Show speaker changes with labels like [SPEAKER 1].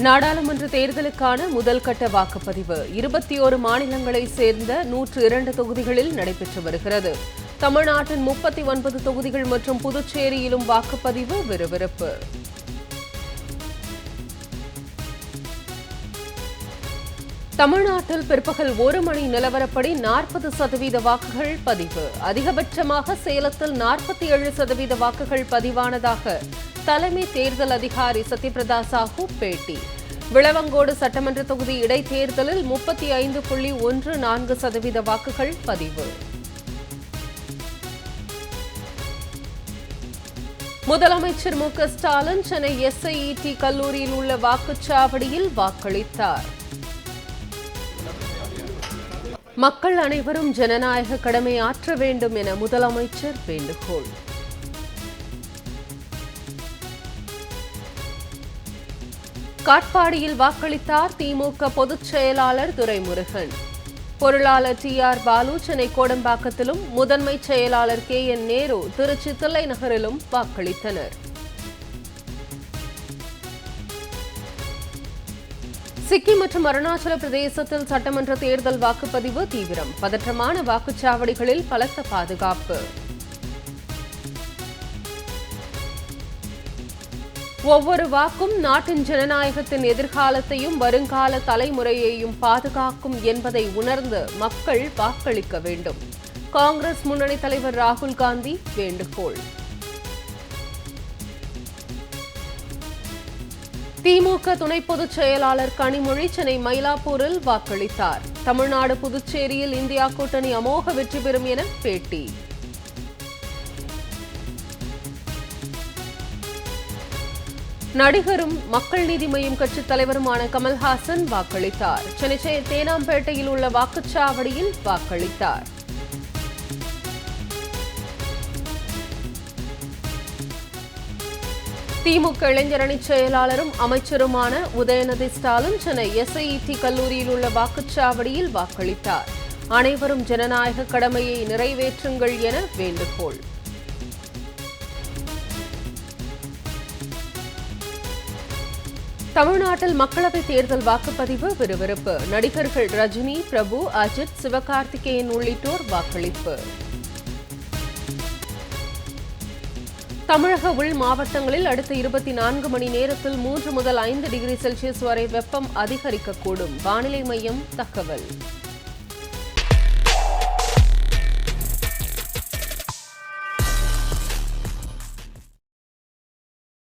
[SPEAKER 1] நாடாளுமன்ற தேர்தலுக்கான முதல் கட்ட வாக்குப்பதிவு 21 மாநிலங்களைச் சேர்ந்த 102 தொகுதிகளில் நடைபெற்று வருகிறது. தமிழ்நாட்டின் 39 தொகுதிகள் மற்றும் புதுச்சேரியிலும் வாக்குப்பதிவு விறுவிறுப்பு. தமிழ்நாட்டில் பிற்பகல் 1 மணி நிலவரப்படி 40% வாக்குகள் பதிவு. அதிகபட்சமாக சேலத்தில் 47% வாக்குகள் பதிவானதாக தலைமை தேர்தல் அதிகாரி சத்யபிரதா சாஹூ பேட்டி. விளவங்கோடு சட்டமன்ற தொகுதி இடைத்தேர்தலில் 35.14% வாக்குகள் பதிவு. முதலமைச்சர் மு க ஸ்டாலின் சென்னை SIET கல்லூரியில் உள்ள வாக்குச்சாவடியில் வாக்களித்தார். மக்கள் அனைவரும் ஜனநாயக கடமை ஆற்ற வேண்டும் என முதலமைச்சர் வேண்டுகோள். காட்பாடியில் வாக்களித்தார் திமுக பொதுச் செயலாளர் துரைமுருகன். பொருளாளர் TR பாலு சென்னை கோடம்பாக்கத்திலும், முதன்மை செயலாளர் KN நேரு திருச்சி தில்லை நகரிலும் வாக்களித்தனர். சிக்கிம் மற்றும் அருணாச்சல பிரதேசத்தில் சட்டமன்ற தேர்தல் வாக்குப்பதிவு தீவிரம். பதற்றமான வாக்குச்சாவடிகளில் பலத்த பாதுகாப்பு. ஒவ்வொரு வாக்கும் நாட்டின் ஜனநாயகத்தின் எதிர்காலத்தையும் வருங்கால தலைமுறையையும் பாதுகாக்கும் என்பதை உணர்ந்து மக்கள் வாக்களிக்க வேண்டும். காங்கிரஸ் முன்னணி தலைவர் ராகுல் காந்தி வேண்டுகோள். திமுக துணை பொதுச் செயலாளர் கனிமொழி சென்னை மயிலாப்பூரில் வாக்களித்தார். தமிழ்நாடு புதுச்சேரியில் இந்தியா கூட்டணி அமோக வெற்றி பெறும் என பேட்டி. நடிகரும் மக்கள் நீதி மய்யம் கட்சித் தலைவருமான கமல்ஹாசன் வாக்களித்தார். சென்னை தேனாம்பேட்டையில் உள்ள வாக்குச்சாவடியில் வாக்களித்தார். திமுக இளைஞரணி செயலாளரும் அமைச்சருமான உதயநிதி ஸ்டாலின் சென்னை SIET கல்லூரியில் உள்ள வாக்குச்சாவடியில் வாக்களித்தார். அனைவரும் ஜனநாயக கடமையை நிறைவேற்றுங்கள் என வேண்டுகோள். தமிழ்நாட்டில் மக்களவைத் தேர்தல் வாக்குப்பதிவு விறுவிறுப்பு. நடிகர்கள் ரஜினி, பிரபு, அஜித், சிவகார்த்திகேயன் உள்ளிட்டோர் வாக்களிப்பு. தமிழக உள் மாவட்டங்களில் அடுத்த 24 மணி நேரத்தில் 3 முதல் 5 டிகிரி செல்சியஸ் வரை வெப்பம் அதிகரிக்கக்கூடும். வானிலை மையம் தகவல்.